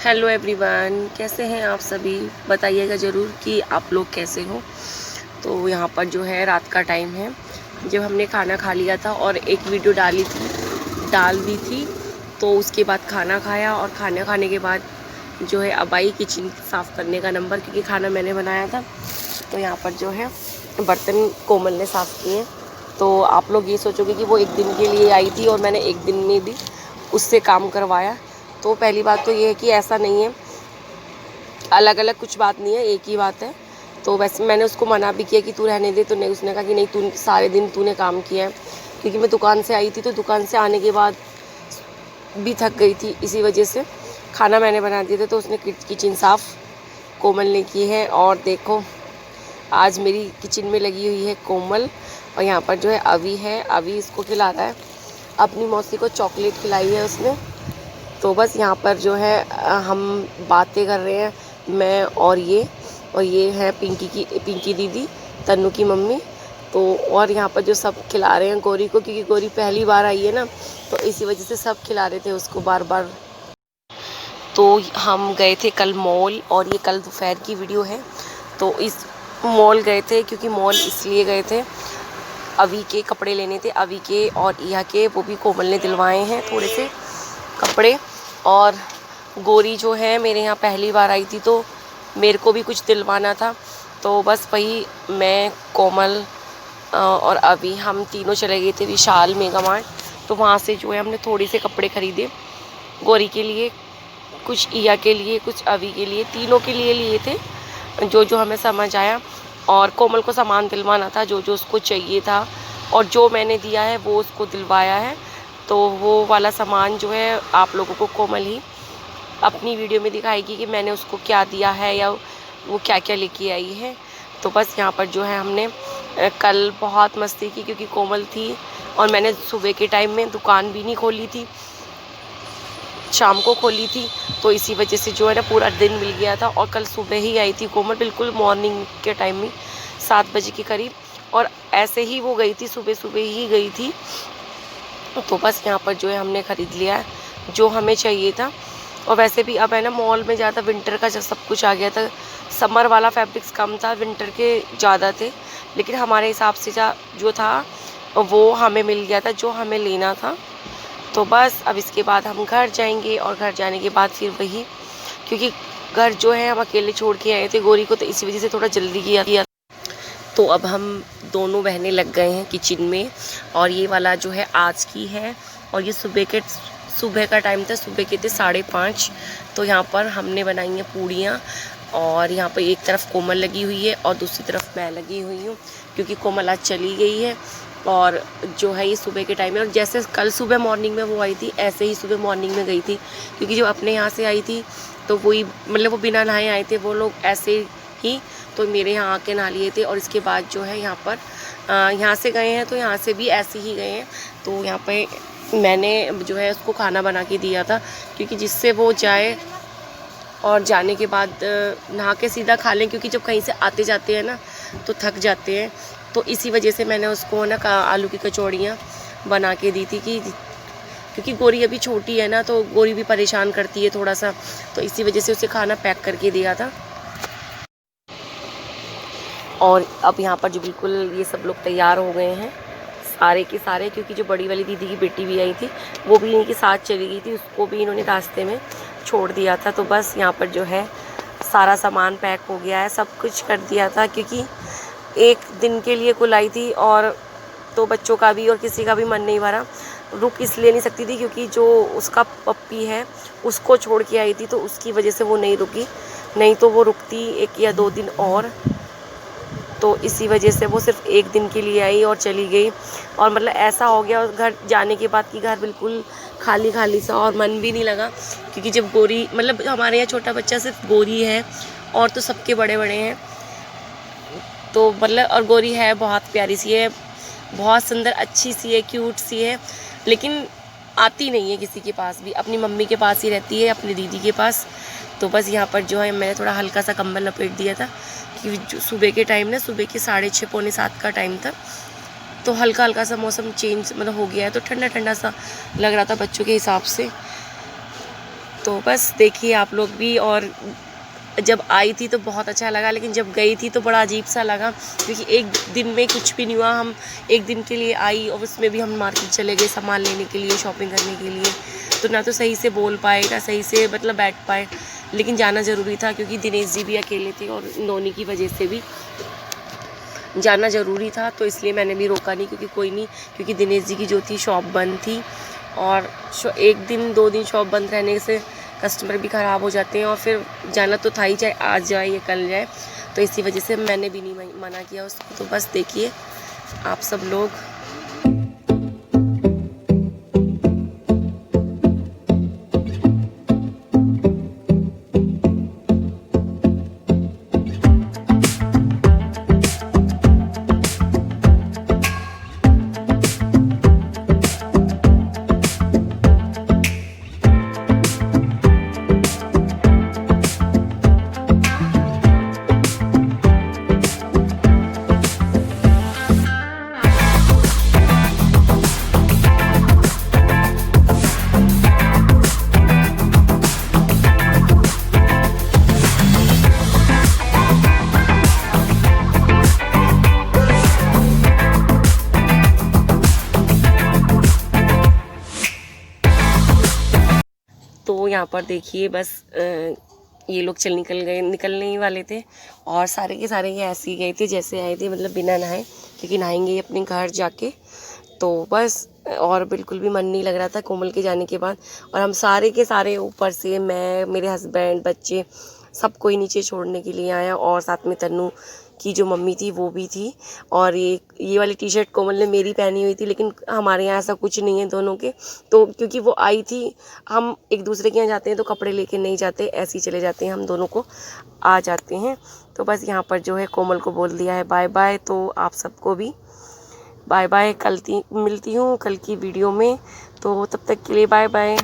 Hello everyone, कैसे हैं आप सभी। बताइएगा ज़रूर कि आप लोग कैसे हो। तो यहाँ पर जो है रात का टाइम है, जब हमने खाना खा लिया था और एक वीडियो डाल दी थी। तो उसके बाद खाना खाया और खाना खाने के बाद जो है अब आई किचन साफ़ करने का नंबर, क्योंकि खाना मैंने बनाया था। तो यहाँ पर जो है बर्तन कोमल ने साफ़ किए। तो आप लोग ये सोचोगे कि वो एक दिन के लिए आई थी और मैंने एक दिन में भी उससे काम करवाया। तो पहली बात तो ये है कि ऐसा नहीं है, अलग अलग कुछ बात नहीं है, एक ही बात है। तो वैसे मैंने उसको मना भी किया कि तू रहने दे, तो नहीं, उसने कहा कि नहीं, तू सारे दिन तूने काम किया है। क्योंकि मैं दुकान से आई थी, तो दुकान से आने के बाद भी थक गई थी, इसी वजह से खाना मैंने बना दिया था। तो उसने किचन साफ़ कोमल ने की है। और देखो आज मेरी किचन में लगी हुई है कोमल, और यहाँ पर जो है अभी है, अभी इसको खिला रहा है। अपनी मौसी को चॉकलेट खिलाई है उसने। तो बस यहाँ पर जो है हम बातें कर रहे हैं, मैं और ये है पिंकी दीदी, तन्नू की मम्मी। तो और यहाँ पर जो सब खिला रहे हैं गौरी को, क्योंकि गौरी पहली बार आई है ना, तो इसी वजह से सब खिला रहे थे उसको बार बार। तो हम गए थे कल मॉल, और ये कल दोपहर की वीडियो है। तो इस मॉल गए थे, क्योंकि मॉल इसलिए गए थे, अवी के कपड़े लेने थे, अवी के और इहा के, वो भी कोमल ने दिलवाए हैं थोड़े से कपड़े। और गोरी जो है मेरे यहाँ पहली बार आई थी, तो मेरे को भी कुछ दिलवाना था। तो बस वही मैं, कोमल और अभी हम तीनों चले गए थे विशाल मेगा मार्ट। तो वहाँ से जो है हमने थोड़े से कपड़े ख़रीदे, गोरी के लिए कुछ, इया के लिए कुछ, अभी के लिए, तीनों के लिए लिए थे जो जो हमें समझ आया। और कोमल को सामान दिलवाना था जो जो उसको चाहिए था, और जो मैंने दिया है वो उसको दिलवाया है। तो वो वाला सामान जो है आप लोगों को कोमल ही अपनी वीडियो में दिखाएगी कि मैंने उसको क्या दिया है या वो क्या क्या लेके आई है। तो बस यहाँ पर जो है हमने कल बहुत मस्ती की, क्योंकि कोमल थी और मैंने सुबह के टाइम में दुकान भी नहीं खोली थी, शाम को खोली थी। तो इसी वजह से जो है ना पूरा दिन मिल गया था। और कल सुबह ही आई थी कोमल, बिल्कुल मॉर्निंग के टाइम में 7 बजे के करीब, और ऐसे ही वो गई थी, सुबह सुबह ही गई थी। तो बस यहाँ पर जो है हमने ख़रीद लिया जो हमें चाहिए था। और वैसे भी अब है ना मॉल में ज़्यादा विंटर का सब कुछ आ गया था, समर वाला फैब्रिक्स कम था, विंटर के ज़्यादा थे। लेकिन हमारे हिसाब से जो था वो हमें मिल गया था, जो हमें लेना था। तो बस अब इसके बाद हम घर जाएंगे, और घर जाने के बाद फिर वही, क्योंकि घर जो है हम अकेले छोड़ के आए थे गोरी को, तो इसी वजह से थोड़ा जल्दी किया। तो अब हम दोनों बहनें लग गए हैं किचन में, और ये वाला जो है आज की है, और ये सुबह का टाइम था, सुबह के थे 5:30। तो यहाँ पर हमने बनाई हैं पूड़ियाँ, और यहाँ पर एक तरफ कोमल लगी हुई है और दूसरी तरफ मैं लगी हुई हूँ, क्योंकि कोमल आज चली गई है। और जो है ये सुबह के टाइम में, और जैसे कल सुबह मॉर्निंग में वो आई थी, ऐसे ही सुबह मॉर्निंग में गई थी, क्योंकि जो अपने यहाँ से आई थी तो वही, मतलब वो बिना नहाए आए थे वो लोग ऐसे ही। तो मेरे यहाँ आके नहा लिए थे, और इसके बाद जो है यहाँ पर यहाँ से गए हैं, तो यहाँ से भी ऐसे ही गए हैं। तो यहाँ पे मैंने जो है उसको खाना बना के दिया था, क्योंकि जिससे वो जाए और जाने के बाद नहा के सीधा खा लें, क्योंकि जब कहीं से आते जाते हैं ना तो थक जाते हैं। तो इसी वजह से मैंने उसको ना आलू की कचौड़ियाँ बना के दी थी, कि क्योंकि गोरी अभी छोटी है ना, तो गोरी भी परेशान करती है थोड़ा सा, तो इसी वजह से उसे खाना पैक करके दिया था। और अब यहाँ पर जो बिल्कुल ये सब लोग तैयार हो गए हैं सारे के सारे, क्योंकि जो बड़ी वाली दीदी की बेटी भी आई थी वो भी इनके साथ चली गई थी, उसको भी इन्होंने रास्ते में छोड़ दिया था। तो बस यहाँ पर जो है सारा सामान पैक हो गया है, सब कुछ कर दिया था, क्योंकि एक दिन के लिए कुल आई थी, और तो बच्चों का भी और किसी का भी मन नहीं भरा। रुक इसलिए नहीं सकती थी क्योंकि जो उसका पप्पी है उसको छोड़ के आई थी, तो उसकी वजह से वो नहीं रुकी, नहीं तो वो रुकती 1 या 2 दिन और। तो इसी वजह से वो सिर्फ 1 दिन के लिए आई और चली गई। और मतलब ऐसा हो गया घर जाने के बाद कि घर बिल्कुल खाली खाली सा, और मन भी नहीं लगा, क्योंकि जब गोरी, मतलब हमारे यहाँ छोटा बच्चा सिर्फ गोरी है, और तो सबके बड़े बड़े हैं। तो मतलब, और गोरी है बहुत प्यारी सी है, बहुत सुंदर, अच्छी सी है, क्यूट सी है, लेकिन आती नहीं है किसी के पास भी, अपनी मम्मी के पास ही रहती है, अपनी दीदी के पास। तो बस यहाँ पर जो है मैंने थोड़ा हल्का सा कंबल लपेट दिया था, कि जो सुबह के टाइम ना, सुबह के 6:30 पौने 7 का टाइम था, तो हल्का हल्का सा मौसम चेंज मतलब हो गया है, तो ठंडा ठंडा सा लग रहा था बच्चों के हिसाब से। तो बस देखिए आप लोग भी। और जब आई थी तो बहुत अच्छा लगा, लेकिन जब गई थी तो बड़ा अजीब सा लगा, क्योंकि एक दिन में कुछ भी नहीं हुआ। हम एक दिन के लिए आई और उसमें भी हम मार्केट चले गए सामान लेने के लिए, शॉपिंग करने के लिए, तो ना तो सही से बोल पाए ना सही से मतलब बैठ पाए। लेकिन जाना ज़रूरी था क्योंकि दिनेश जी भी अकेले थे और नोनी की वजह से भी जाना ज़रूरी था, तो इसलिए मैंने भी रोका नहीं। क्योंकि कोई नहीं, क्योंकि दिनेश जी की जो थी शॉप बंद थी, और एक दिन 2 दिन शॉप बंद रहने से कस्टमर भी ख़राब हो जाते हैं, और फिर जाना तो था ही, चाहे आज जाए या कल जाए। तो इसी वजह से मैंने भी नहीं मना किया उसको। तो बस देखिए आप सब लोग। तो यहाँ पर देखिए बस ये लोग निकलने ही वाले थे, और सारे के सारे ये ऐसे ही गए थे जैसे आए थे, मतलब बिना नहाए, क्योंकि नहाएंगे ही अपने घर जाके। तो बस, और बिल्कुल भी मन नहीं लग रहा था कोमल के जाने के बाद। और हम सारे के सारे ऊपर से, मैं, मेरे हस्बैंड, बच्चे, सब कोई नीचे छोड़ने के लिए आया, और साथ में तन्नू की जो मम्मी थी वो भी थी। और ये वाली टी शर्ट कोमल ने मेरी पहनी हुई थी, लेकिन हमारे यहाँ ऐसा कुछ नहीं है दोनों के। तो क्योंकि वो आई थी, हम एक दूसरे के यहाँ जाते हैं तो कपड़े लेके नहीं जाते, ऐसे ही चले जाते हैं, हम दोनों को आ जाते हैं। तो बस यहाँ पर जो है कोमल को बोल दिया है बाय बाय, तो आप सबको भी बाय बाय। मिलती हूँ कल की वीडियो में, तो तब तक के लिए बाय बाय।